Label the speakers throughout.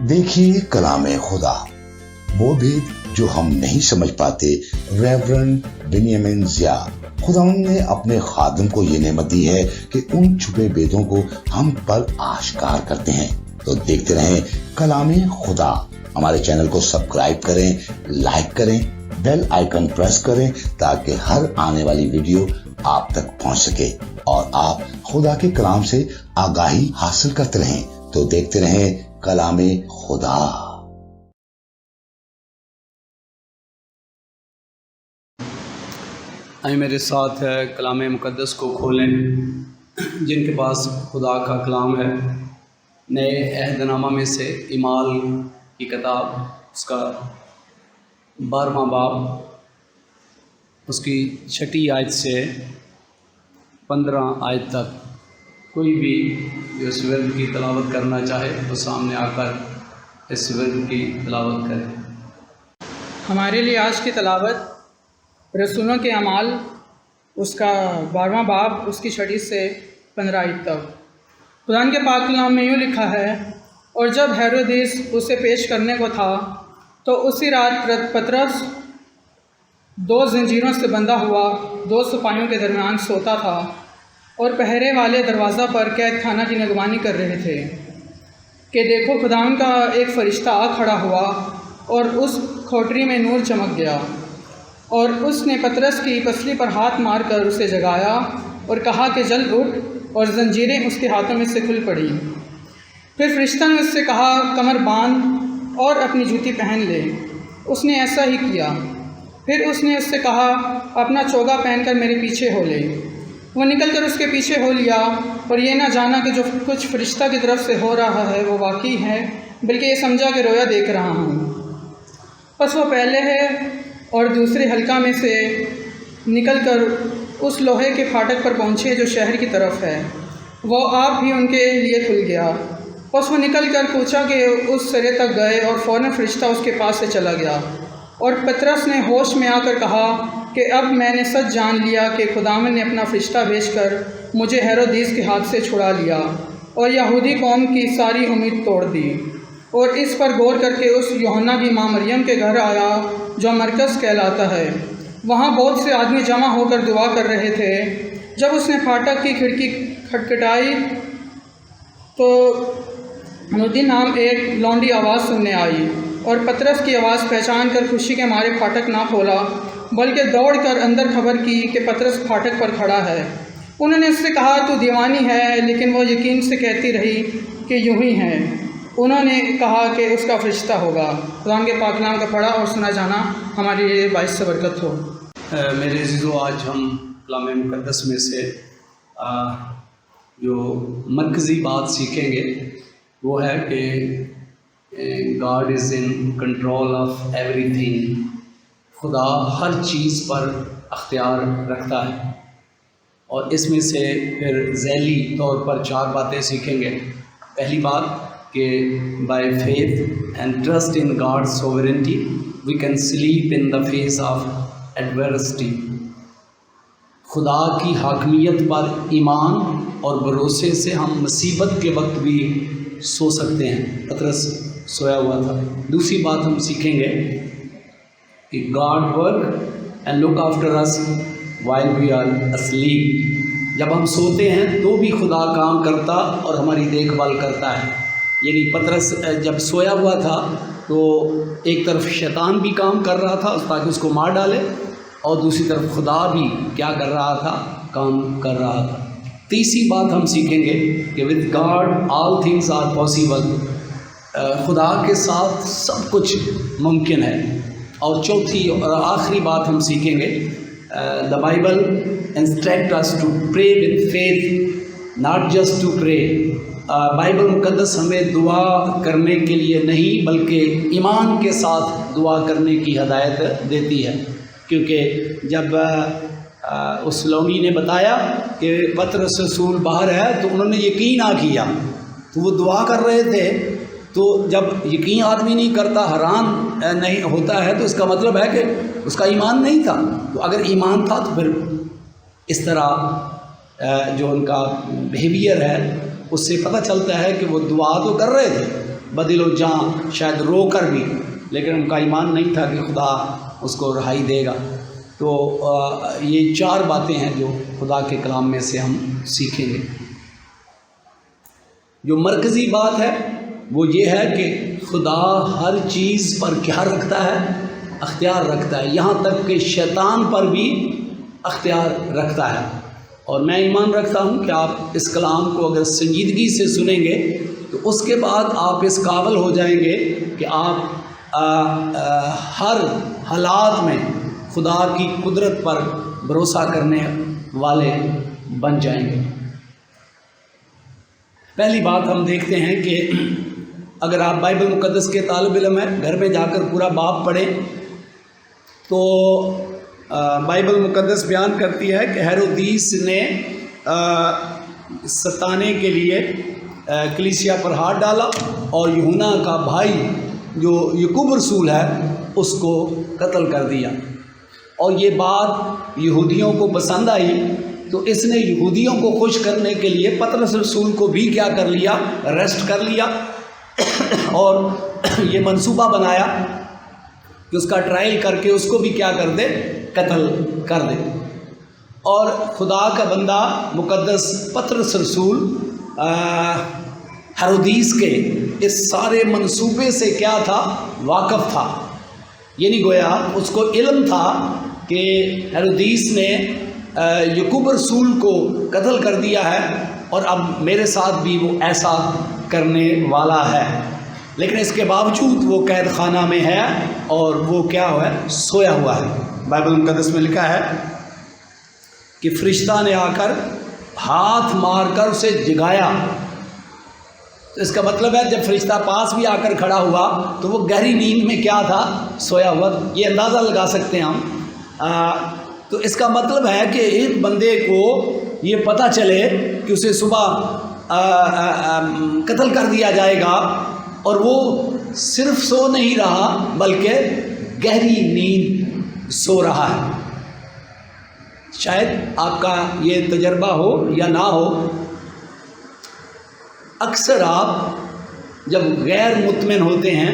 Speaker 1: देखिए कलाम खुदा, वो भेद जो हम नहीं समझ पाते। रेवरेंड बेनियामिन ज़िया, खुदावंद ने अपने खादिम को ये नेमत दी है कि उन छुपे भेदों को हम पर आश्कार करते हैं। तो देखते रहें कलाम खुदा। हमारे चैनल को सब्सक्राइब करें, लाइक करें, बेल आइकन प्रेस करें ताकि हर आने वाली वीडियो आप तक पहुंच सके और आप खुदा के कलाम से आगाही हासिल करते रहें। तो देखते रहें कलाम खुदा।
Speaker 2: आइए मेरे साथ कलाम मुक़द्दस को खोलें। जिनके पास खुदा का कलाम है, नए अहदनामा में से इमाल की किताब, उसका 12वां बाब, उसकी 6ठी आयत से 15 आयत तक। कोई भी जो इस वर्द की तिलावत करना चाहे वो सामने आकर इस वर्द की तिलावत करे।
Speaker 3: हमारे लिए आज की तिलावत रसूलों के अमाल, उसका 12वां बाब, उसकी 6 से 15 आयत तक। कुरान के पाक कलाम में यूँ लिखा है, और जब हेरोदेस उसे पेश करने को था तो उसी रात पतरस 2 जंजीरों से बंधा हुआ 2 सिपाहियों के दरमियान सोता था और पहरे वाले दरवाज़ा पर कैद खाना की निगरानी कर रहे थे कि देखो खुदावन का एक फ़रिश्ता आ खड़ा हुआ और उस खोटरी में नूर चमक गया और उसने पतरस की पसली पर हाथ मारकर उसे जगाया और कहा कि जल्द उठ, और जंजीरें उसके हाथों में से खुल पड़ी। फिर फरिश्ता ने उससे कहा, कमर बांध और अपनी जूती पहन ले। उसने ऐसा ही किया। फिर उसने उससे कहा, अपना चोगा पहनकर मेरे पीछे हो ले। वो निकलकर उसके पीछे हो लिया और ये ना जाना कि जो कुछ फरिश्ता की तरफ से हो रहा है वो वाकई है, बल्कि ये समझा कि रोया देख रहा हूँ। बस वो पहले है और दूसरे हल्का में से निकलकर उस लोहे के फाटक पर पहुँचे जो शहर की तरफ है। वो आप भी उनके लिए खुल गया। बस वो निकलकर पूछा कि उस सिरे तक गए और फ़ौरन फरिश्ता उसके पास से चला गया। और पतरस ने होश में आकर कहा कि अब मैंने सच जान लिया कि खुदावन ने अपना फरिश्ता भेजकर मुझे हेरोदेस के हाथ से छुड़ा लिया और यहूदी कौम की सारी उम्मीद तोड़ दी। और इस पर गौर करके उस यूहन्ना की माँ मरियम के घर आया जो मरकज़ कहलाता है। वहाँ बहुत से आदमी जमा होकर दुआ कर रहे थे। जब उसने फाटक की खिड़की खटखटाई तो अनुद्दीन नाम एक लौंडी आवाज़ सुनने आई और पतरस की आवाज़ पहचान कर खुशी के मारे फाटक ना खोला, बल्कि दौड़ कर अंदर खबर की कि पतरस फाटक पर खड़ा है। उन्होंने उससे कहा, तू दीवानी है, लेकिन वो यकीन से कहती रही कि यूँ ही है। उन्होंने कहा कि उसका फरिश्ता होगा। कुरान के पाक कलाम का पढ़ा और सुना जाना हमारे लिए बाइस से बरकत हो।
Speaker 2: मेरे अज़ीज़ों, आज हम कलाम मुक़द्दस में से जो मरकज़ी बात सीखेंगे वो है कि God is in control of everything. खुदा हर चीज़ पर अख्तियार रखता है। और इसमें से फिर ज़ैली तौर पर 4 बातें सीखेंगे। पहली बात कि by faith and trust in God's sovereignty we can sleep in the face of adversity. खुदा की हाकमियत पर ईमान और भरोसे से हम मुसीबत के वक्त भी सो सकते हैं। पतरस सोया हुआ था। दूसरी बात हम सीखेंगे कि God work and look after us while we are asleep. जब हम सोते हैं तो भी खुदा काम करता और हमारी देखभाल करता है। यानी पतरस जब सोया हुआ था तो एक तरफ शैतान भी काम कर रहा था ताकि उसको मार डाले, और दूसरी तरफ खुदा भी क्या कर रहा था, काम कर रहा था। तीसरी बात हम सीखेंगे कि with God all things are possible. खुदा के साथ सब कुछ मुमकिन है। और चौथी और आखिरी बात हम सीखेंगे, the Bible instruct us to pray with faith, not just to pray. Bible मुक़द्दस हमें दुआ करने के लिए नहीं बल्कि ईमान के साथ दुआ करने की हदायत देती है। क्योंकि जब उस लौंडी ने बताया कि पतरस रसूल बाहर है तो उन्होंने यकीन ना किया, तो वो दुआ कर रहे थे। तो जब यकीन आदमी नहीं करता, हैरान नहीं होता है, तो इसका मतलब है कि उसका ईमान नहीं था। तो अगर ईमान था तो फिर इस तरह जो उनका बिहेवियर है उससे पता चलता है कि वो दुआ तो कर रहे थे बदिलो जान, शायद रो कर भी, लेकिन उनका ईमान नहीं था कि खुदा उसको रहाई देगा। तो ये 4 बातें हैं जो खुदा के कलाम में से हम सीखेंगे। जो मरकज़ी बात है वो ये है कि खुदा हर चीज़ पर क्या रखता है, अख्तियार रखता है, यहाँ तक कि शैतान पर भी अख्तियार रखता है। और मैं ईमान रखता हूँ कि आप इस कलाम को अगर संजीदगी से सुनेंगे तो उसके बाद आप इस काबिल हो जाएंगे कि आप हर हालात में खुदा की कुदरत पर भरोसा करने वाले बन जाएंगे। पहली बात हम देखते हैं कि अगर आप बाइबल मुक़द्दस के तालिब इल्म हैं, घर में जाकर पूरा बाब पढ़ें तो बाइबल मुक़द्दस बयान करती है कि हेरोदीस ने सताने के लिए कलीसिया पर हाथ डाला और यूहन्ना का भाई जो याकूब रसूल है उसको कत्ल कर दिया। और ये बात यहूदियों को पसंद आई तो इसने यहूदियों को खुश करने के लिए पतरस रसूल को भी क्या कर लिया, अरेस्ट कर लिया और ये मंसूबा बनाया कि उसका ट्रायल करके उसको भी क्या कर दे, कत्ल कर दे। और खुदा का बंदा मुक़द्दस पतरस रसूल हेरोदीस के इस सारे मंसूबे से क्या था, वाकिफ़ था। ये नहीं गोया उसको इल्म था कि हेरोदीस ने याकूब रसूल को कत्ल कर दिया है और अब मेरे साथ भी वो ऐसा करने वाला है। लेकिन इसके बावजूद वो कैद खाना में है और वो क्या हुआ है, सोया हुआ है। बाइबल मुक़द्दस में लिखा है कि फरिश्ता ने आकर हाथ मारकर उसे जगाया। तो इसका मतलब है जब फरिश्ता पास भी आकर खड़ा हुआ तो वो गहरी नींद में क्या था, सोया हुआ। ये अंदाज़ा लगा सकते हैं हम। तो इसका मतलब है कि एक बंदे को ये पता चले कि उसे सुबह कत्ल कर दिया जाएगा और वो सिर्फ सो नहीं रहा बल्कि गहरी नींद सो रहा है। शायद आपका ये तजर्बा हो या ना हो, अक्सर आप जब गैर मुतमिन होते हैं,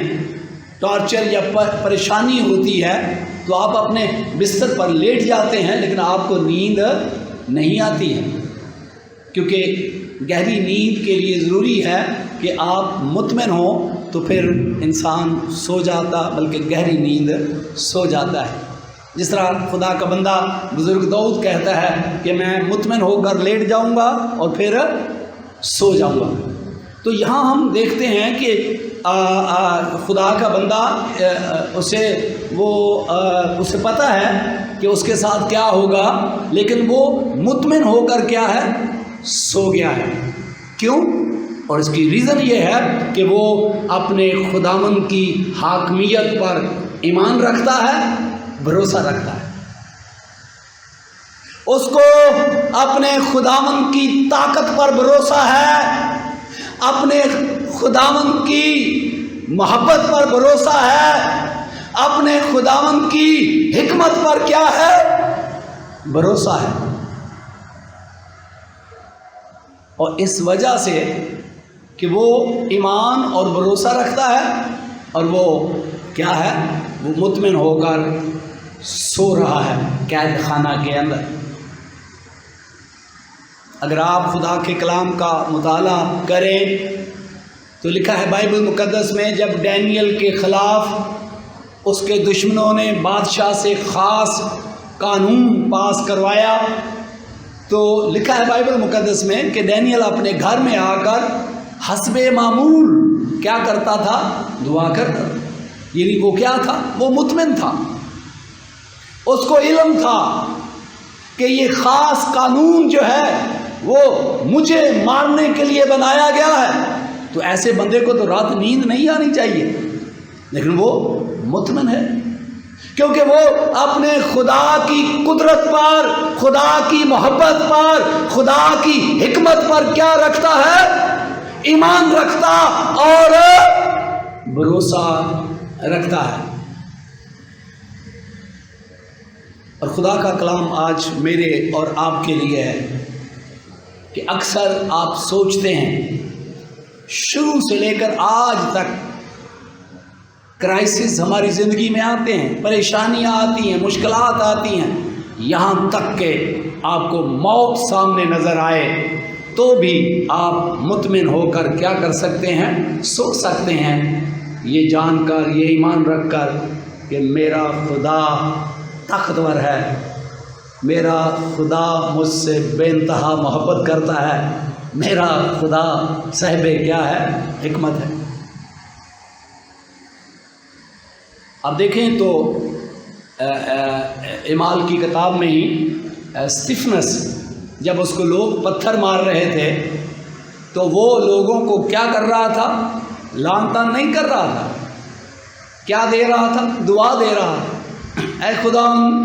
Speaker 2: टॉर्चर या परेशानी होती है तो आप अपने बिस्तर पर लेट जाते हैं लेकिन आपको नींद नहीं आती है, क्योंकि गहरी नींद के लिए ज़रूरी है कि आप मुतमिन हो तो फिर इंसान सो जाता, बल्कि गहरी नींद सो जाता है। जिस तरह खुदा का बंदा बुज़ुर्ग दाऊद कहता है कि मैं मुतमिन होकर लेट जाऊंगा और फिर सो जाऊंगा। तो यहाँ हम देखते हैं कि खुदा का बंदा उसे पता है कि उसके साथ क्या होगा, लेकिन वो मुतमिन होकर क्या है, सो गया है। क्यों? और इसकी रीज़न ये है कि वो अपने खुदावन की हाकमियत पर ईमान रखता है, भरोसा रखता है। उसको अपने खुदावन की ताकत पर भरोसा है, अपने खुदावन की मोहब्बत पर भरोसा है, अपने खुदावन की हिकमत पर क्या है, भरोसा है। और इस वजह से कि वो ईमान और भरोसा रखता है और वो क्या है, वो मुतमिन होकर सो रहा है कैद खाना के अंदर। अगर आप खुदा के कलाम का मुताला करें तो लिखा है बाइबल मुक़द्दस में, जब डैनियल के ख़िलाफ़ उसके दुश्मनों ने बादशाह से ख़ास कानून पास करवाया तो लिखा है बाइबल मुक़द्दस में कि डैनियल अपने घर में आकर हस्बे मामूल क्या करता था, दुआ करता। यानी वो क्या था, वो मुतमिन था, उसको इल्म था कि ये ख़ास कानून जो है वो मुझे मारने के लिए बनाया गया है। तो ऐसे बंदे को तो रात नींद नहीं आनी चाहिए, लेकिन वो मुतमिन है क्योंकि वो अपने खुदा की कुदरत पर, खुदा की मोहब्बत पर, खुदा की हिकमत पर क्या रखता है, ईमान रखता और भरोसा रखता है। और खुदा का कलाम आज मेरे और आपके लिए है कि अक्सर आप सोचते हैं शुरू से लेकर आज तक क्राइसिस हमारी ज़िंदगी में आते हैं, परेशानियां आती हैं, मुश्किलात आती हैं, यहाँ तक कि आपको मौत सामने नज़र आए तो भी आप मुतमिन होकर क्या कर सकते हैं, सो सकते हैं, ये जानकर, ये ईमान रखकर कि मेरा खुदा ताकतवर है, मेरा खुदा मुझसे बेइंतहा मोहब्बत करता है, मेरा खुदा साहिब क्या है, हिकमत है। अब देखें तो इमाल की किताब में ही स्टीफनस जब उसको लोग पत्थर मार रहे थे तो वो लोगों को क्या कर रहा था, लानतान नहीं कर रहा था, क्या दे रहा था, दुआ दे रहा था, ऐ खुदा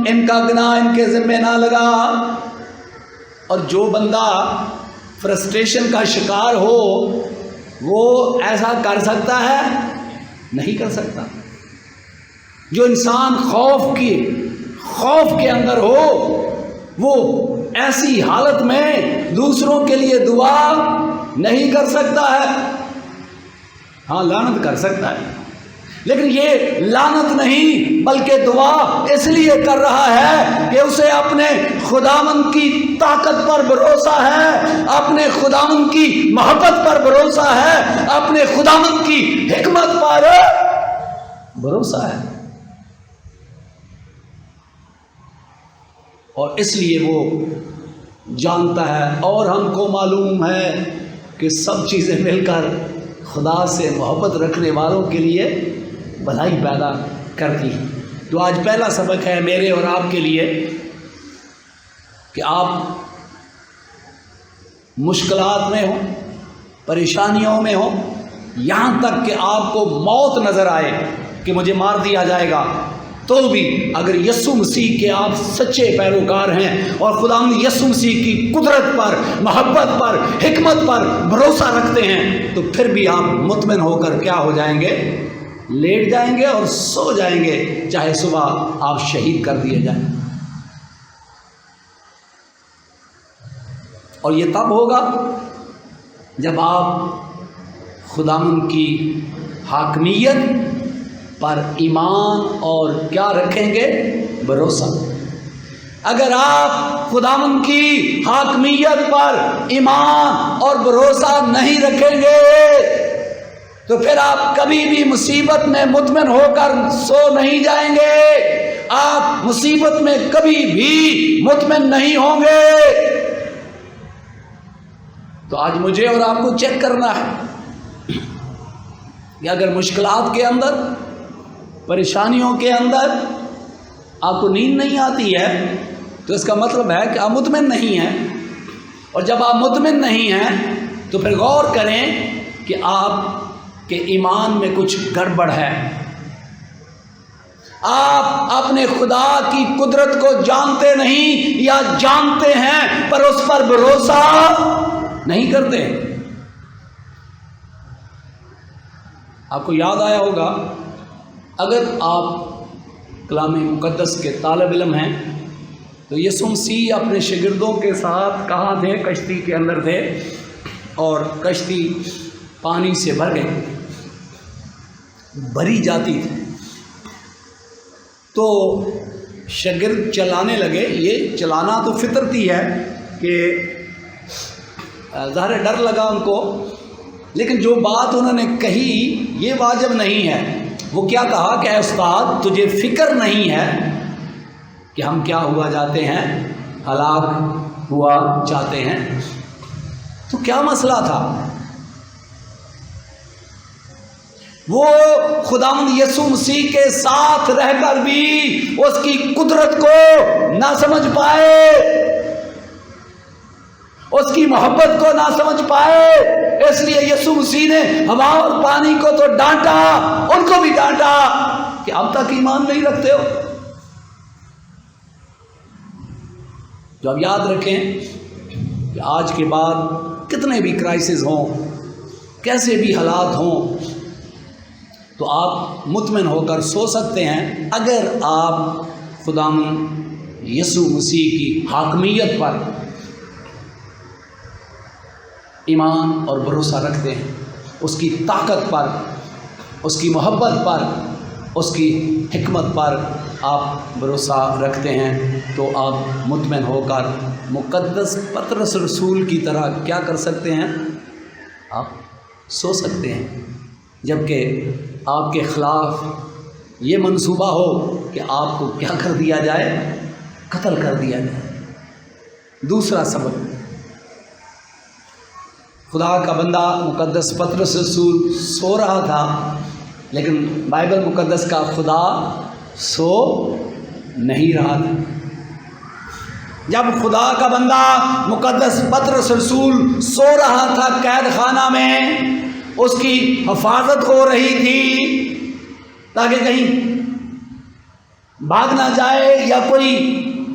Speaker 2: इनका गुनाह इनके ज़िम्मे ना लगा। और जो बंदा फ्रस्ट्रेशन का शिकार हो वो ऐसा कर सकता है, नहीं कर सकता। जो इंसान खौफ के अंदर हो वो ऐसी हालत में दूसरों के लिए दुआ नहीं कर सकता है, हाँ लानत कर सकता है, लेकिन ये लानत नहीं बल्कि दुआ इसलिए कर रहा है कि उसे अपने खुदावंद की ताकत पर भरोसा है, अपने खुदावंद की मोहब्बत पर भरोसा है, अपने खुदावंद की हिकमत पर भरोसा है। और इसलिए वो जानता है और हमको मालूम है कि सब चीज़ें मिलकर खुदा से मोहब्बत रखने वालों के लिए भलाई पैदा करती हैं। तो आज पहला सबक है मेरे और आपके लिए कि आप मुश्किलात में हो, परेशानियों में हो, यहाँ तक कि आपको मौत नज़र आए कि मुझे मार दिया जाएगा, तो भी अगर यीशु मसीह के आप सच्चे पैरोकार हैं और खुदा यीशु मसीह की कुदरत पर, मोहब्बत पर, हिकमत पर भरोसा रखते हैं तो फिर भी आप मुतमिन होकर क्या हो जाएंगे, लेट जाएंगे और सो जाएंगे, चाहे सुबह आप शहीद कर दिए जाएं। और ये तब होगा जब आप खुदावंद की हाकमियत पर ईमान और क्या रखेंगे, भरोसा। अगर आप खुदावंद की हाकमियत पर ईमान और भरोसा नहीं रखेंगे तो फिर आप कभी भी मुसीबत में मुतमिन होकर सो नहीं जाएंगे, आप मुसीबत में कभी भी मुतमिन नहीं होंगे। तो आज मुझे और आपको चेक करना है कि अगर मुश्किलात के अंदर, परेशानियों के अंदर आपको नींद नहीं आती है तो इसका मतलब है कि आप मुतमिन नहीं हैं। और जब आप मुतमिन नहीं हैं तो फिर गौर करें कि आपके ईमान में कुछ गड़बड़ है। आप अपने खुदा की कुदरत को जानते नहीं या जानते हैं पर उस पर भरोसा नहीं करते। आपको याद आया होगा, अगर आप कलाम मुक़द्दस के तालिब इल्म हैं तो यीशु मसीह अपने शागिर्दों के साथ कहाँ थे, कश्ती के अंदर थे और कश्ती पानी से भर गई, भरी जाती थी। तो शागिर्द चलाने लगे। ये चलाना तो फितरती है कि ज़ाहिर डर लगा उनको, लेकिन जो बात उन्होंने कही ये वाजिब नहीं है। वो क्या कहा कि उस्ताद तुझे फिक्र नहीं है कि हम क्या हुआ जाते हैं, हलाक हुआ जाते हैं। तो क्या मसला था? वो खुदावंद यीशु मसीह के साथ रहकर भी उसकी कुदरत को ना समझ पाए, उसकी मोहब्बत को ना समझ पाए। इसलिए यीशु मसीह ने हवा और पानी को तो डांटा, उनको भी डांटा कि अब तक ईमान नहीं रखते हो। जो अब याद रखें कि आज के बाद कितने भी क्राइसिस हों, कैसे भी हालात हों, तो आप मुतमिन होकर सो सकते हैं अगर आप खुदावंद यीशु मसीह की हाकमियत पर ईमान और भरोसा रखते हैं। اس کی طاقت پر، اس کی محبت پر، اس کی حکمت پر آپ بھروسہ رکھتے ہیں تو آپ مطمئن ہو کر مقدس پطرس رسول کی طرح کیا کر سکتے ہیں؟ آپ سو سکتے ہیں، جبکہ آپ کے خلاف یہ منصوبہ ہو کہ آپ کو کیا کر دیا جائے؟ قتل کر دیا جائے۔ دوسرا سبب، خدا کا بندہ مقدس پطرس رسول سو رہا تھا، لیکن بائبل مقدس کا خدا سو نہیں رہا تھا۔ جب خدا کا بندہ مقدس پطرس رسول سو رہا تھا قید خانہ میں، اس کی حفاظت ہو رہی تھی تاکہ کہیں بھاگ نہ جائے یا کوئی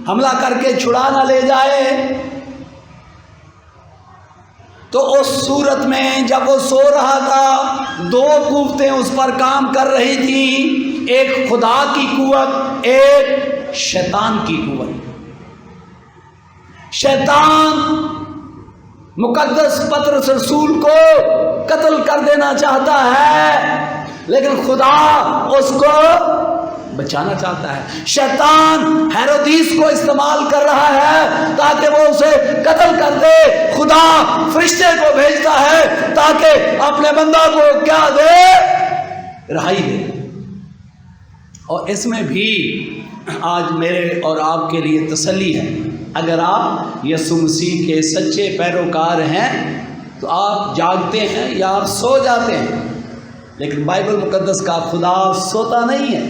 Speaker 2: حملہ کر کے چھڑا نہ لے جائے، تو اس صورت میں جب وہ سو رہا تھا دو قوتیں اس پر کام کر رہی تھیں، ایک خدا کی قوت، ایک شیطان کی قوت۔ شیطان مقدس پطرس رسول کو قتل کر دینا چاہتا ہے، لیکن خدا اس کو بچانا چاہتا ہے۔ شیطان ہیرودیس کو استعمال کر رہا ہے تاکہ وہ اسے قتل کر دے، خدا فرشتے کو بھیجتا ہے تاکہ اپنے بندہ کو کیا دے؟ رہائی دے۔ اور اس میں بھی آج میرے اور آپ کے لیے تسلی ہے، اگر آپ یسوع مسیح کے سچے پیروکار ہیں تو آپ جاگتے ہیں یا آپ سو جاتے ہیں، لیکن بائبل مقدس کا خدا سوتا نہیں ہے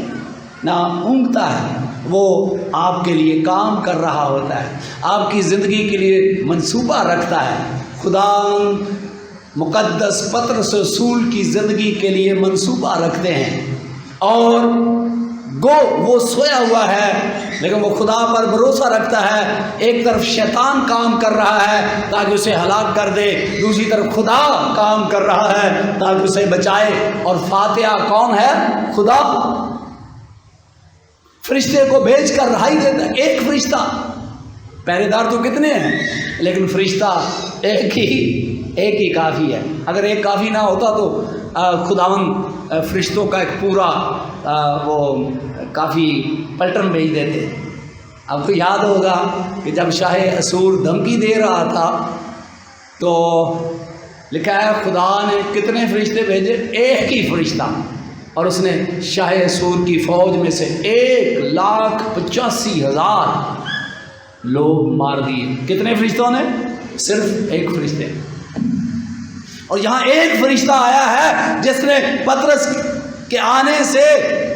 Speaker 2: نہ اونگتا ہے، وہ آپ کے لیے کام کر رہا ہوتا ہے، آپ کی زندگی کے لیے منصوبہ رکھتا ہے۔ خدا مقدس پطرس رسول کی زندگی کے لیے منصوبہ رکھتے ہیں، اور گو وہ سویا ہوا ہے لیکن وہ خدا پر بھروسہ رکھتا ہے۔ ایک طرف شیطان کام کر رہا ہے تاکہ اسے ہلاک کر دے، دوسری طرف خدا کام کر رہا ہے تاکہ اسے بچائے، اور فاتحہ کون ہے؟ خدا فرشتے کو بھیج کر رہائی دیتا ہے۔ ایک فرشتہ، پہرے دار تو کتنے ہیں لیکن فرشتہ ایک ہی کافی ہے۔ اگر ایک کافی نہ ہوتا تو خداوند فرشتوں کا ایک پورا وہ کافی پلٹن بھیج دیتے۔ آپ کو یاد ہوگا کہ جب شاہ اسور دھمکی دے رہا تھا تو لکھا ہے خدا نے کتنے فرشتے بھیجے؟ ایک ہی فرشتہ، اور اس نے شاہ اسور کی فوج میں سے 1,85,000 لوگ مار دیے۔ کتنے فرشتوں نے؟ صرف ایک فرشتے۔ اور یہاں ایک فرشتہ آیا ہے جس نے پطرس کے آنے سے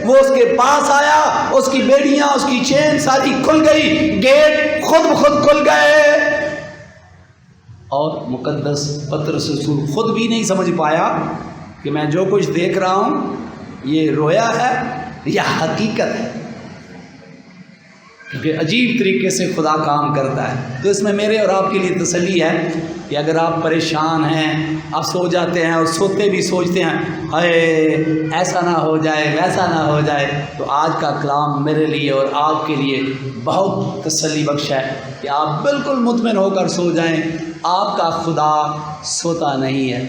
Speaker 2: وہ اس کے پاس آیا، اس کی بیڑیاں، اس کی چین ساری کھل گئی، گیٹ خود بخود کھل گئے، اور مقدس پطرس رسول خود بھی نہیں سمجھ پایا کہ میں جو کچھ دیکھ رہا ہوں یہ رویا ہے یا حقیقت ہے، کیونکہ عجیب طریقے سے خدا کام کرتا ہے۔ تو اس میں میرے اور آپ کے لیے تسلی ہے کہ اگر آپ پریشان ہیں، آپ سو جاتے ہیں اور سوتے بھی سوچتے ہیں ہائے ایسا نہ ہو جائے ویسا نہ ہو جائے، تو آج کا کلام میرے لیے اور آپ کے لیے بہت تسلی بخش ہے کہ آپ بالکل مطمئن ہو کر سو جائیں۔ آپ کا خدا سوتا نہیں ہے۔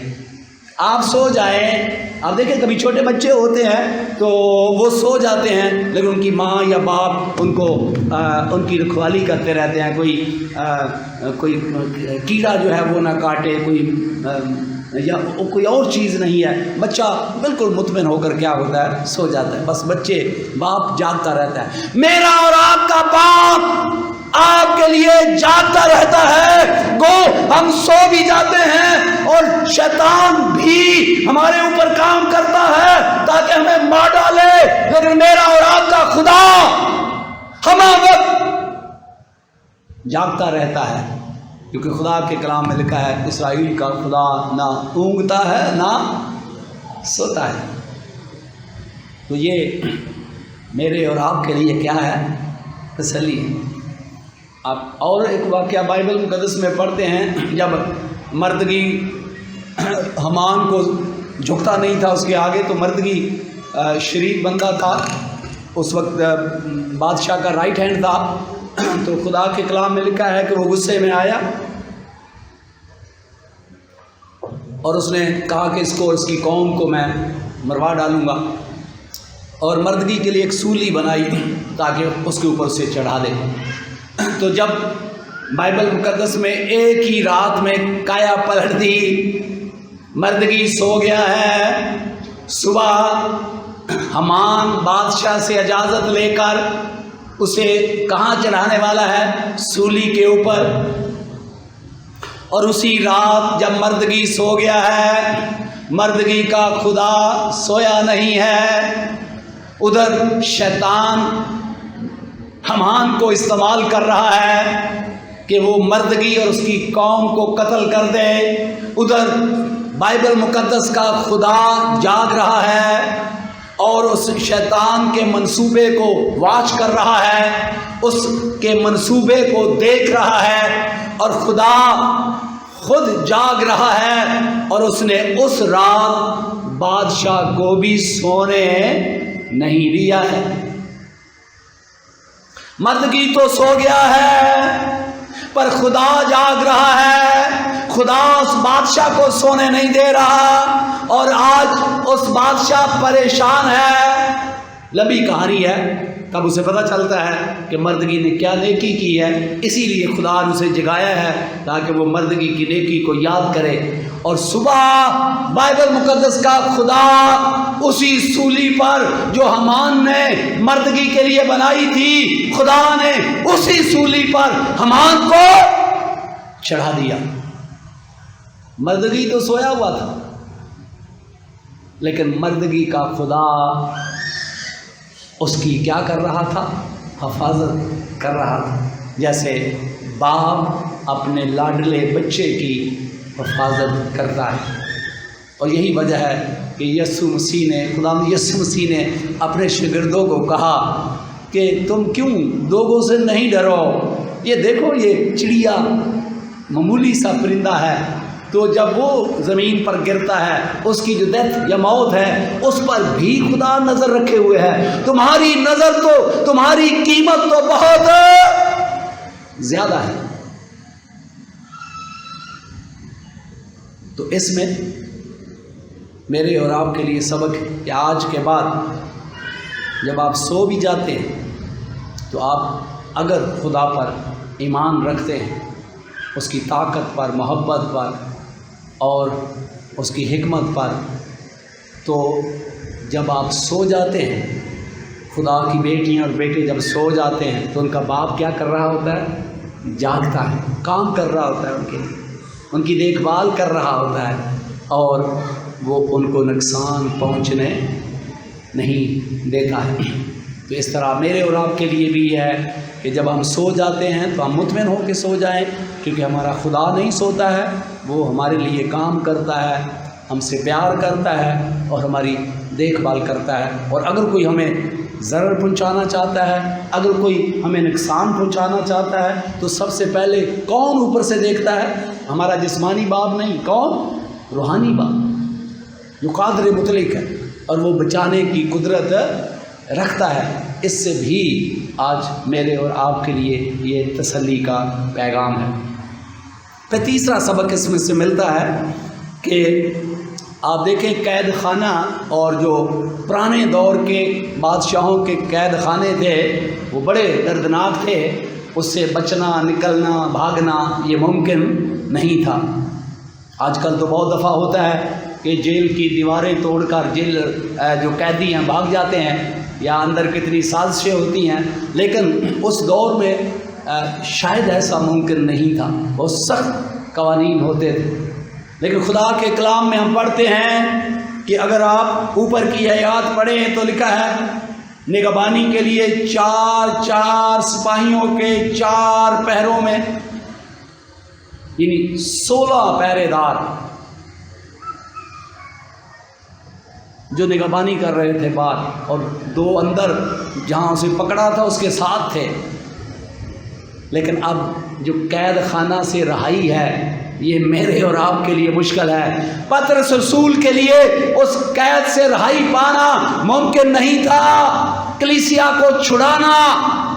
Speaker 2: آپ سو جائیں۔ آپ دیکھیں کبھی چھوٹے بچے ہوتے ہیں تو وہ سو جاتے ہیں لیکن ان کی ماں یا باپ ان کو ان کی رکھوالی کرتے رہتے ہیں، کوئی کیڑا جو ہے وہ نہ کاٹے، یا کوئی اور چیز نہیں ہے۔ بچہ بالکل مطمئن ہو کر کیا ہوتا ہے؟ سو جاتا ہے۔ بس باپ جاگتا رہتا ہے۔ میرا اور آپ کا باپ آپ کے لیے جاگتا رہتا ہے، گو ہم سو بھی جاتے ہیں اور شیطان بھی ہمارے اوپر کام کرتا ہے تاکہ ہمیں مار ڈالے، لیکن میرا اور آپ کا خدا ہمہ وقت جاگتا رہتا ہے، کیونکہ خدا کے کلام میں لکھا ہے اسرائیل کا خدا نہ اونگتا ہے نہ سوتا ہے۔ تو یہ میرے اور آپ کے لیے کیا ہے؟ تسلی ہے۔ آپ اور ایک واقعہ بائبل مقدس میں پڑھتے ہیں، جب مردگی حمان کو جھکتا نہیں تھا اس کے آگے، تو مردگی شریف بندہ تھا، اس وقت بادشاہ کا رائٹ ہینڈ تھا، تو خدا کے کلام میں لکھا ہے کہ وہ غصے میں آیا اور اس نے کہا کہ اس کو اس کی قوم کو میں مروا ڈالوں گا، اور مردگی کے لیے ایک سولی بنائی تھی تاکہ اس کے اوپر اسے چڑھا دے۔ تو جب بائبل مقدس میں ایک ہی رات میں کایا پلٹ دی، مردگی سو گیا ہے، صبح حمان بادشاہ سے اجازت لے کر اسے کہاں چڑھانے والا ہے؟ سولی کے اوپر۔ اور اسی رات جب مردگی سو گیا ہے، مردگی کا خدا سویا نہیں ہے، ادھر شیطان حمان کو استعمال کر رہا ہے کہ وہ مردگی اور اس کی قوم کو قتل کر دے، ادھر بائبل مقدس کا خدا جاگ رہا ہے اور اس شیطان کے منصوبے کو واچ کر رہا ہے، اس کے منصوبے کو دیکھ رہا ہے، اور خدا خود جاگ رہا ہے، اور اس نے اس رات بادشاہ کو بھی سونے نہیں دیا ہے۔ مردگی تو سو گیا ہے پر خدا جاگ رہا ہے، خدا اس بادشاہ کو سونے نہیں دے رہا، اور آج اس بادشاہ پریشان ہے۔ لمبی کہانی ہے، تب اسے پتہ چلتا ہے کہ مردگی نے کیا نیکی کی ہے، اسی لیے خدا نے اسے جگایا ہے تاکہ وہ مردگی کی نیکی کو یاد کرے۔ اور صبح بائبل مقدس کا خدا اسی سولی پر جو حمان نے مردگی کے لیے بنائی تھی، خدا نے اسی سولی پر حمان کو چڑھا دیا۔ مردگی تو سویا ہوا تھا، لیکن مردگی کا خدا اس کی کیا کر رہا تھا؟ حفاظت کر رہا تھا، جیسے باپ اپنے لاڈلے بچے کی حفاظت کرتا ہے۔ اور یہی وجہ ہے کہ یسوع مسیح نے، خدا یسوع مسیح نے اپنے شاگردوں کو کہا کہ تم کیوں دوگوں سے نہیں ڈرو؟ یہ دیکھو، یہ چڑیا معمولی سا پرندہ ہے، تو جب وہ زمین پر گرتا ہے، اس کی جو ڈیتھ یا موت ہے، اس پر بھی خدا نظر رکھے ہوئے ہے۔ تمہاری نظر تو، تمہاری قیمت تو بہت زیادہ ہے۔ تو اس میں میرے اور آپ کے لیے سبق ہے کہ آج کے بعد جب آپ سو بھی جاتے ہیں تو آپ اگر خدا پر ایمان رکھتے ہیں، اس کی طاقت پر، محبت پر اور اس کی حکمت پر، تو جب آپ سو جاتے ہیں، خدا کی بیٹیاں اور بیٹے جب سو جاتے ہیں تو ان کا باپ کیا کر رہا ہوتا ہے؟ جاگتا ہے، کام کر رہا ہوتا ہے، ان کے لیے ان کی دیکھ بھال کر رہا ہوتا ہے، اور وہ ان کو نقصان پہنچنے نہیں دیتا ہے۔ تو اس طرح میرے اور آپ کے لیے بھی ہے کہ جب ہم سو جاتے ہیں تو ہم مطمئن ہو کے سو جائیں، کیونکہ ہمارا خدا نہیں سوتا ہے، وہ ہمارے لیے کام کرتا ہے، ہم سے پیار کرتا ہے اور ہماری دیکھ بھال کرتا ہے۔ اور اگر کوئی ہمیں ضرر پہنچانا چاہتا ہے، اگر کوئی ہمیں نقصان پہنچانا چاہتا ہے، تو سب سے پہلے کون اوپر سے دیکھتا ہے؟ ہمارا جسمانی باپ نہیں، کون؟ روحانی باپ، جو قادر مطلق ہے اور وہ بچانے کی قدرت رکھتا ہے۔ اس سے بھی آج میرے اور آپ کے لیے یہ تسلی کا پیغام ہے۔ پھر تیسرا سبق اس میں سے ملتا ہے کہ آپ دیکھیں قید خانہ، اور جو پرانے دور کے بادشاہوں کے قید خانے تھے وہ بڑے دردناک تھے، اس سے بچنا، نکلنا، بھاگنا یہ ممکن نہیں تھا۔ آج کل تو بہت دفعہ ہوتا ہے کہ جیل کی دیواریں توڑ کر جیل جو قیدی ہیں بھاگ جاتے ہیں، یا اندر کتنی سازشیں ہوتی ہیں، لیکن اس دور میں شاید ایسا ممکن نہیں تھا، بہت سخت قوانین ہوتے تھے۔ لیکن خدا کے کلام میں ہم پڑھتے ہیں کہ اگر آپ اوپر کی آیات پڑھیں تو لکھا ہے نگہبانی کے لیے 4 سپاہیوں کے 4 پہروں میں، یعنی 16 پہرے دار جو نگہبانی کر رہے تھے باہر، اور 2 اندر جہاں اسے پکڑا تھا اس کے ساتھ تھے۔ لیکن اب جو قید خانہ سے رہائی ہے یہ میرے اور آپ کے لیے مشکل ہے۔ پطرس رسول کے لیے اس قید سے رہائی پانا ممکن نہیں تھا، کلیسیا کو چھڑانا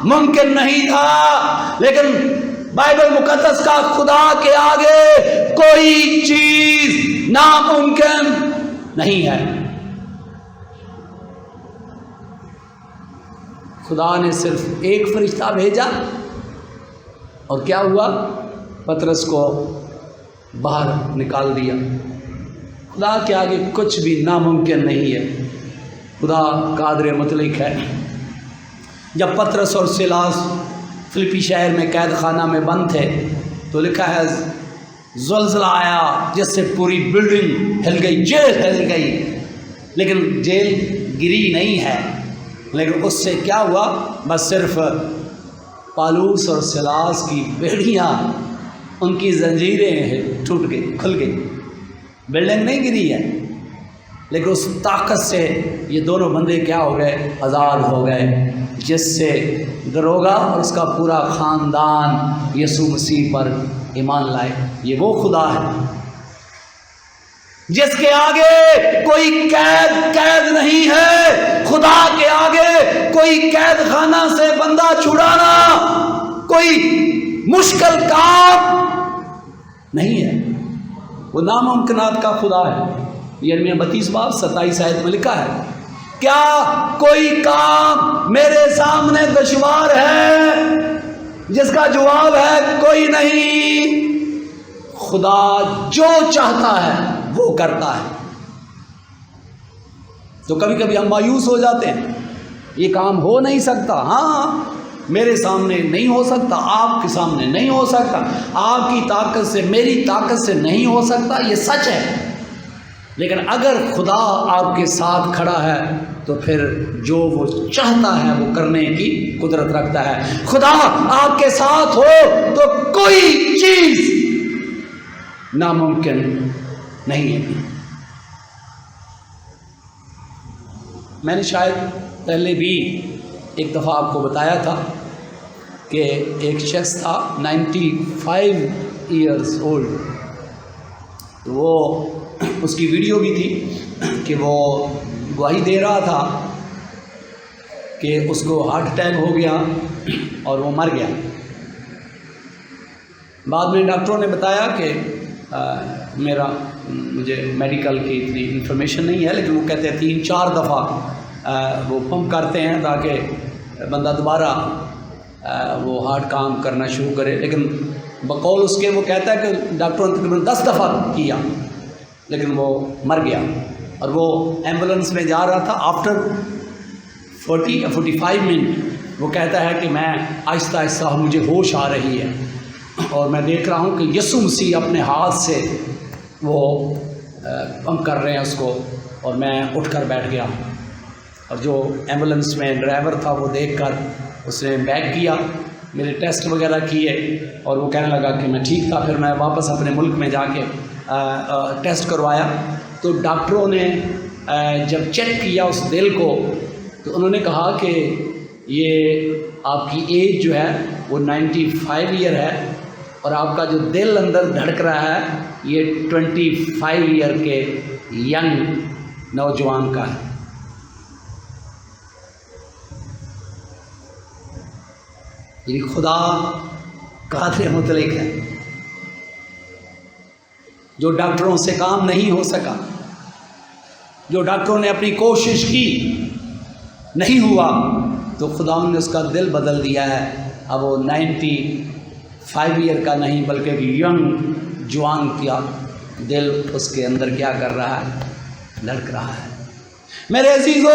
Speaker 2: ممکن نہیں تھا، لیکن بائبل مقدس کا خدا کے آگے کوئی چیز नामुमकिन नहीं है। खुदा ने सिर्फ एक फरिश्ता भेजा और क्या हुआ, पतरस को बाहर निकाल दिया। खुदा के आगे कुछ भी नामुमकिन नहीं है। खुदा कादिर मुतलक है। जब पतरस और सिलास फिलिपी शहर में कैद खाना में बंद थे तो लिखा है ज़ुलज़ला आया जिससे पूरी बिल्डिंग हिल गई, जेल हिल गई, लेकिन जेल गिरी नहीं है। लेकिन उससे क्या हुआ, बस सिर्फ पालूस और सिलास की बेड़ियाँ, उनकी जंजीरें टूट गई, खुल गई। बिल्डिंग नहीं गिरी है, लेकिन उस ताकत से ये दोनों बंदे क्या हो गए, आज़ाद हो गए, जिससे दरोगा और उसका पूरा ख़ानदान यीशु मसीह पर ईमान लाए। ये वो खुदा है जिसके आगे कोई कैद नहीं है। खुदा के आगे कोई कैद खाना से बंदा छुड़ाना कोई मुश्किल काम नहीं है। वो नामुमकिनात का खुदा है। यिर्मयाह 32 बाब 27 आयत में लिखा है, क्या कोई काम मेरे सामने दुश्वार है? जिसका जवाब है कोई नहीं। खुदा जो चाहता है वो करता है। तो कभी कभी हम मायूस हो जाते हैं, ये काम हो नहीं सकता। हाँ, मेरे सामने नहीं हो सकता, आपके सामने नहीं हो सकता, आपकी ताकत से, मेरी ताकत से नहीं हो सकता, ये सच है। लेकिन अगर खुदा आपके साथ खड़ा है तो फिर जो वो चाहता है वो करने की कुदरत रखता है। खुदा आपके साथ हो तो कोई चीज नामुमकिन नहीं है। मैंने शायद पहले भी एक दफ़ा आपको बताया था कि एक शख्स था 95 ईयर्स ओल्ड, वो उसकी वीडियो भी थी कि वो गवाही दे रहा था कि उसको हार्ट अटैक हो गया और वो मर गया। बाद में डॉक्टरों ने बताया कि मुझे मेडिकल की इतनी इन्फॉर्मेशन नहीं है, लेकिन वो कहते हैं 3-4 दफ़ा वो पंप करते हैं ताकि बंदा दोबारा वो हार्ट काम करना शुरू करे। लेकिन बकौल उसके वो कहता है कि डॉक्टरों ने तकरीबन 10 दफ़ा किया, लेकिन वो मर गया। और वो एम्बुलेंस में जा रहा था, आफ्टर 40 या 45 मिनट वो कहता है कि मैं आहिस्ता आहिस्ता मुझे होश आ रही है और मैं देख रहा हूँ कि यीशु मसीह अपने हाथ से वो पंप कर रहे हैं उसको, और मैं उठकर बैठ गया। और जो एम्बुलेंस में ड्राइवर था वो देखकर उसने बैक किया, मेरे टेस्ट वगैरह किए और वो कहने लगा कि मैं ठीक था। फिर मैं वापस अपने मुल्क में जाके टेस्ट करवाया तो डॉक्टरों ने जब चेक किया उस दिल को तो उन्होंने कहा कि ये आपकी एज जो है वो 95 ईयर है और आपका जो दिल अंदर धड़क रहा है ये 25 ईयर के यंग नौजवान का है। ये खुदा कादिर मुतलक है। जो डॉक्टरों से काम नहीं हो सका, जो डॉक्टरों ने अपनी कोशिश की नहीं हुआ, तो खुदा ने उसका दिल बदल दिया है। अब वो 95 ईयर का नहीं बल्कि यंग जवान का दिल उसके अंदर क्या कर रहा है, धड़क रहा है। मेरे अजीजों,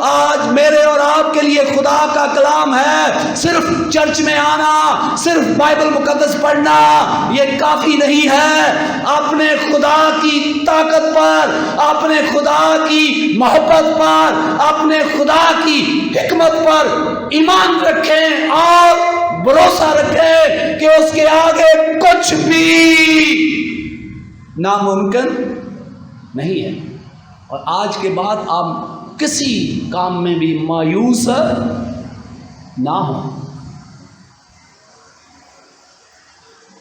Speaker 2: आज मेरे और आपके लिए खुदा का कलाम है। सिर्फ चर्च में आना, सिर्फ बाइबल मुकद्दस पढ़ना ये काफ़ी नहीं है। अपने खुदा की ताकत पर, अपने खुदा की मोहब्बत पर, अपने खुदा की हिकमत पर ईमान रखें और भरोसा रखें कि उसके आगे कुछ भी नामुमकिन नहीं है। और आज के बाद आप किसी काम में भी मायूस ना हो।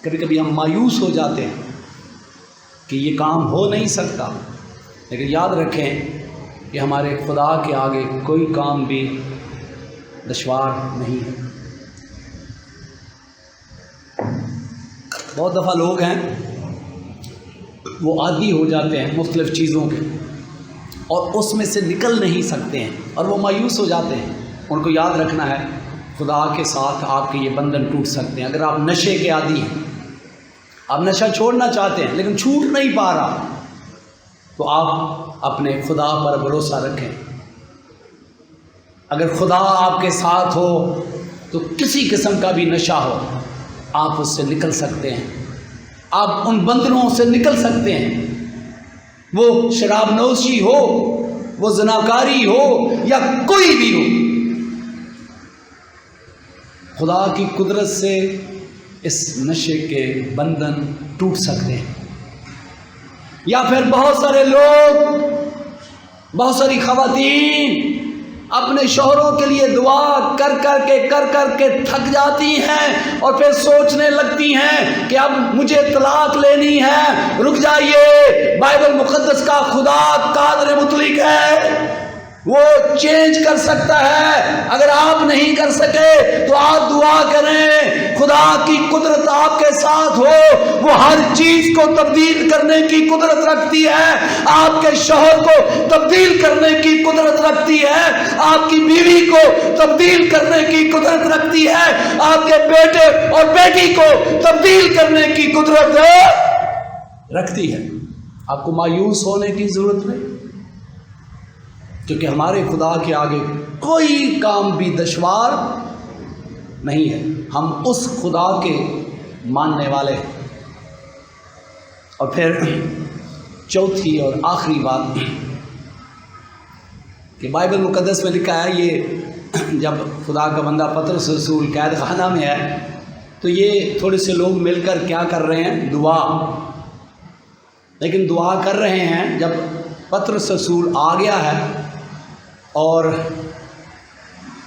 Speaker 2: कभी कभी हम मायूस हो जाते हैं कि ये काम हो नहीं सकता, लेकिन याद रखें कि हमारे खुदा के आगे कोई काम भी दुश्वार नहीं है। बहुत दफ़ा लोग हैं وہ عادی ہو جاتے ہیں مختلف چیزوں کے اور اس میں سے نکل نہیں سکتے ہیں اور وہ مایوس ہو جاتے ہیں. ان کو یاد رکھنا ہے خدا کے ساتھ آپ کے یہ بندھن ٹوٹ سکتے ہیں. اگر آپ نشے کے عادی ہیں، آپ نشہ چھوڑنا چاہتے ہیں لیکن چھوٹ نہیں پا رہا، تو آپ اپنے خدا پر بھروسہ رکھیں. اگر خدا آپ کے ساتھ ہو تو کسی قسم کا بھی نشہ ہو آپ اس سے نکل سکتے ہیں، آپ ان بندھنوں سے نکل سکتے ہیں. وہ شراب نوشی ہو، وہ زناکاری ہو یا کوئی بھی ہو، خدا کی قدرت سے اس نشے کے بندھن ٹوٹ سکتے ہیں. یا پھر بہت سارے لوگ، بہت ساری خواتین اپنے شوہروں کے لیے دعا کر کر کے تھک جاتی ہیں اور پھر سوچنے لگتی ہیں کہ اب مجھے طلاق لینی ہے. رک جائیے، بائبل مقدس کا خدا قادر مطلق ہے، وہ چینج کر سکتا ہے. اگر آپ نہیں کر سکے تو آپ دعا کریں، خدا کی قدرت آپ کے ساتھ ہو، وہ ہر چیز کو تبدیل کرنے کی قدرت رکھتی ہے. آپ کے شوہر کو تبدیل کرنے کی قدرت رکھتی ہے، آپ کی بیوی کو تبدیل کرنے کی قدرت رکھتی ہے، آپ کے بیٹے اور بیٹی کو تبدیل کرنے کی قدرت رکھتی ہے. آپ کو مایوس ہونے کی ضرورت نہیں، کیونکہ ہمارے خدا کے آگے کوئی کام بھی دشوار نہیں ہے. ہم اس خدا کے ماننے والے ہیں. اور پھر چوتھی اور آخری بات کہ بائبل مقدس میں لکھا ہے، یہ جب خدا کا بندہ پطرس رسول قید خانہ میں ہے تو یہ تھوڑے سے لوگ مل کر کیا کر رہے ہیں؟ دعا. لیکن دعا کر رہے ہیں، جب پطرس رسول آ گیا ہے اور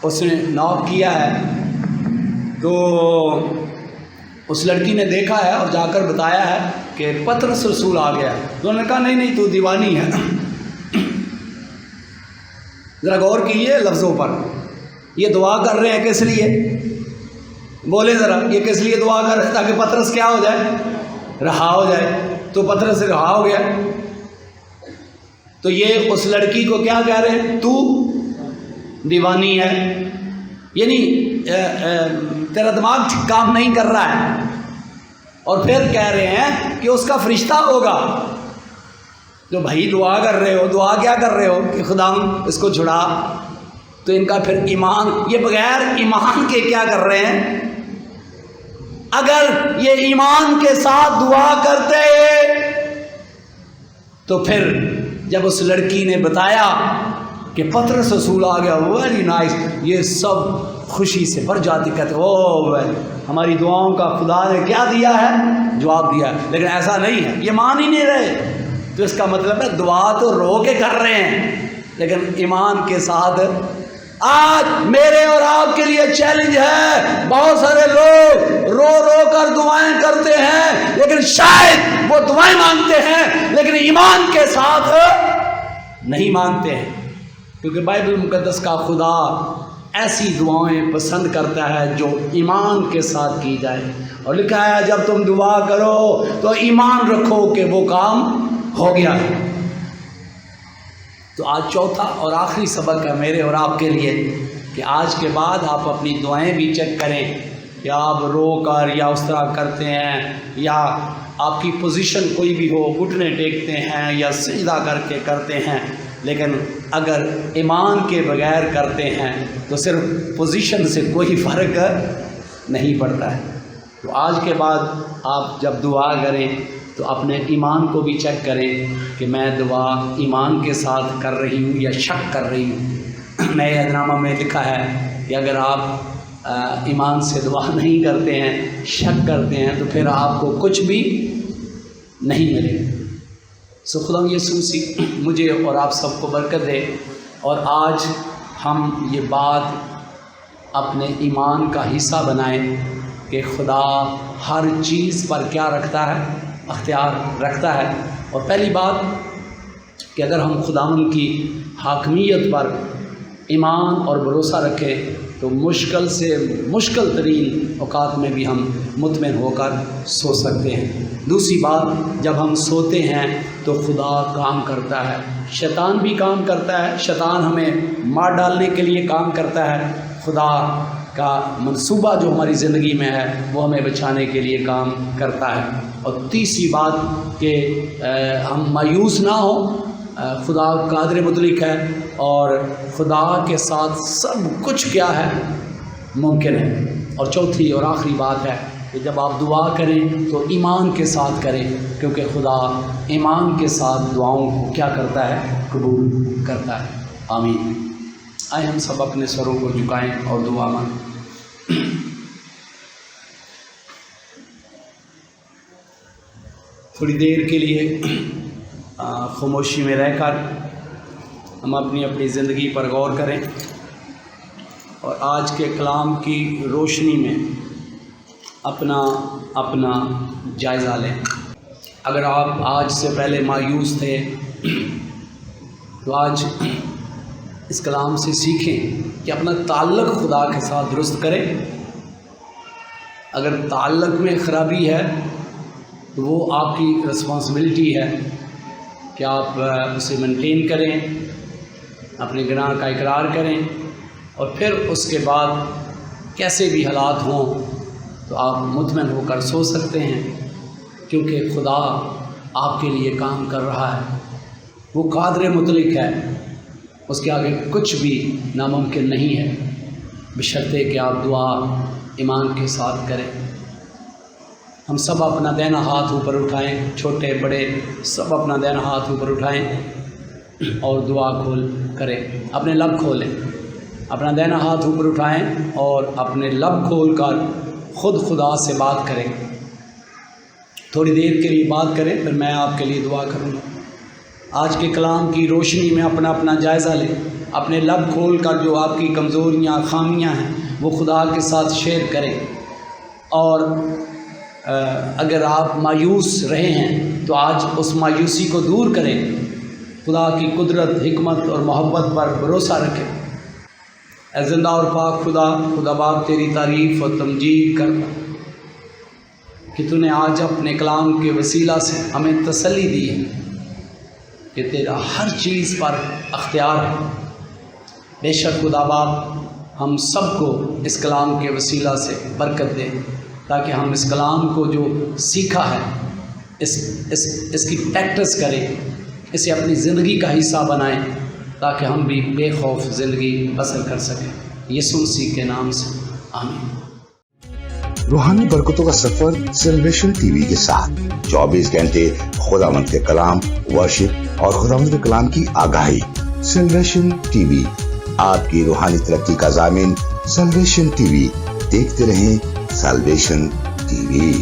Speaker 2: اس نے ناک کیا ہے تو اس لڑکی نے دیکھا ہے اور جا کر بتایا ہے کہ پطرس رسول آ گیا ہے. تو انہوں نے کہا نہیں تو دیوانی ہے. ذرا غور کیجیے لفظوں پر. یہ دعا کر رہے ہیں کس لیے؟ بولے ذرا، یہ کس لیے دعا کر رہے ہیں؟ تاکہ پطرس کیا ہو جائے؟ رہا ہو جائے. تو پطرس سے رہا ہو گیا. تو یہ اس لڑکی کو کیا کہہ رہے ہیں؟ تو دیوانی ہے، یعنی تیرا دماغ کام نہیں کر رہا ہے. اور پھر کہہ رہے ہیں کہ اس کا فرشتہ ہوگا. جو بھائی دعا کر رہے ہو، دعا کیا کر رہے ہو کہ خدا اس کو چھڑا. تو ان کا پھر ایمان، یہ بغیر ایمان کے کیا کر رہے ہیں؟ اگر یہ ایمان کے ساتھ دعا کرتے تو پھر جب اس لڑکی نے بتایا کہ پطرس رسول آ گیا، ویری نائس، یہ سب خوشی سے بھر جاتی، کہتے او ہماری دعاؤں کا خدا نے کیا دیا ہے؟ جواب دیا ہے. لیکن ایسا نہیں ہے، یہ مان ہی نہیں رہے. تو اس کا مطلب ہے دعا تو رو کے کر رہے ہیں لیکن ایمان کے ساتھ. آج میرے اور آپ کے لیے چیلنج ہے. بہت سارے لوگ رو رو کر دعائیں کرتے ہیں لیکن شاید وہ دعائیں مانگتے ہیں لیکن ایمان کے ساتھ نہیں مانگتے ہیں. کیونکہ بائبل مقدس کا خدا ایسی دعائیں پسند کرتا ہے جو ایمان کے ساتھ کی جائے. اور لکھا ہے جب تم دعا کرو تو ایمان رکھو کہ وہ کام ہو گیا ہے. تو آج چوتھا اور آخری سبق ہے میرے اور آپ کے لیے کہ آج کے بعد آپ اپنی دعائیں بھی چیک کریں کہ آپ رو کر یا اس طرح کرتے ہیں یا آپ کی پوزیشن کوئی بھی ہو، گھٹنے ٹیکتے ہیں یا سجدہ کر کے کرتے ہیں. لیکن اگر ایمان کے بغیر کرتے ہیں تو صرف پوزیشن سے کوئی فرق نہیں پڑتا ہے. تو آج کے بعد آپ جب دعا کریں تو اپنے ایمان کو بھی چیک کریں کہ میں دعا ایمان کے ساتھ کر رہی ہوں یا شک کر رہی ہوں. نئے عہدنامہ میں لکھا ہے کہ اگر آپ ایمان سے دعا نہیں کرتے ہیں، شک کرتے ہیں، تو پھر آپ کو کچھ بھی نہیں ملے. سو خدا یسوع مجھے اور آپ سب کو برکت دے اور آج ہم یہ بات اپنے ایمان کا حصہ بنائیں کہ خدا ہر چیز پر کیا رکھتا ہے؟ اختیار رکھتا ہے. اور پہلی بات کہ اگر ہم خداوند کی حاکمیت پر ایمان اور بھروسہ رکھیں تو مشکل سے مشکل ترین اوقات میں بھی ہم مطمئن ہو کر سو سکتے ہیں۔ دوسری بات، جب ہم سوتے ہیں تو خدا کام کرتا ہے، شیطان بھی کام کرتا ہے، شیطان ہمیں مار ڈالنے کے لیے کام کرتا ہے، خدا کا منصوبہ جو ہماری زندگی میں ہے وہ ہمیں بچانے کے لیے کام کرتا ہے۔ اور تیسری بات کہ ہم مایوس نہ ہوں، خدا قادر مطلق ہے اور خدا کے ساتھ سب کچھ کیا ہے ممکن ہے۔ اور چوتھی اور آخری بات ہے کہ جب آپ دعا کریں تو ایمان کے ساتھ کریں، کیونکہ خدا ایمان کے ساتھ دعاؤں کو کیا کرتا ہے؟ قبول کرتا ہے۔ آمین۔ آئے ہم سب اپنے سروں کو جھکائیں اور دعا مانگیں۔ تھوڑی دیر کے لیے خاموشی میں رہ کر ہم اپنی اپنی زندگی پر غور کریں اور آج کے کلام کی روشنی میں اپنا جائزہ لیں۔ اگر آپ آج سے پہلے مایوس تھے تو آج اس کلام سے سیکھیں کہ اپنا تعلق خدا کے ساتھ درست کریں۔ اگر تعلق میں خرابی ہے تو وہ آپ کی رسپانسبلٹی ہے کہ آپ اسے مینٹین کریں، اپنے گناہ کا اقرار کریں، اور پھر اس کے بعد کیسے بھی حالات ہوں تو آپ مطمئن ہو کر سو سکتے ہیں، کیونکہ خدا آپ کے لیے کام کر رہا ہے۔ وہ قادر مطلق ہے، اس کے آگے کچھ بھی ناممکن نہیں ہے، بشرطے کہ آپ دعا ایمان کے ساتھ کریں۔ ہم سب اپنا دائنا ہاتھ اوپر اٹھائیں، چھوٹے بڑے سب اپنا دائنا ہاتھ اوپر اٹھائیں اور دعا کھول کریں۔ اپنے لب کھولیں، اپنا دائنا ہاتھ اوپر اٹھائیں اور اپنے لب کھول کر خود خدا سے بات کریں۔ تھوڑی دیر کے لیے بات کریں، پھر میں آپ کے لیے دعا کروں گا۔ آج کے کلام کی روشنی میں اپنا جائزہ لیں، اپنے لب کھول کر جو آپ کی کمزوریاں خامیاں ہیں وہ خدا کے ساتھ شیئر کریں۔ اور اگر آپ مایوس رہے ہیں تو آج اس مایوسی کو دور کریں، خدا کی قدرت، حکمت اور محبت پر بھروسہ رکھیں۔ اے زندہ اور پاک خدا باپ تیری تعریف اور تمجید کرتا کہ تو نے آج اپنے کلام کے وسیلہ سے ہمیں تسلی دی ہے کہ تیرا ہر چیز پر اختیار ہے۔ بے شک خدا باپ ہم سب کو اس کلام کے وسیلہ سے برکت دے، تاکہ ہم اس کلام کو جو سیکھا ہے اس کی پریکٹس کریں، اسے اپنی زندگی کا حصہ بنائیں، تاکہ ہم بھی بے خوف زندگی بسر کر سکیں۔ یسوع مسیح کے نام سے آمین۔
Speaker 1: روحانی برکتوں کا سفر سیلویشن ٹی وی کے ساتھ 24 گھنٹے خداوند کے کلام، ورشپ اور خداوند کے کلام کی آگاہی۔ سیلویشن ٹی وی آپ کی روحانی ترقی کا ضامن۔ سیلویشن ٹی وی، دیکھتے رہیں سیلویشن ٹی وی۔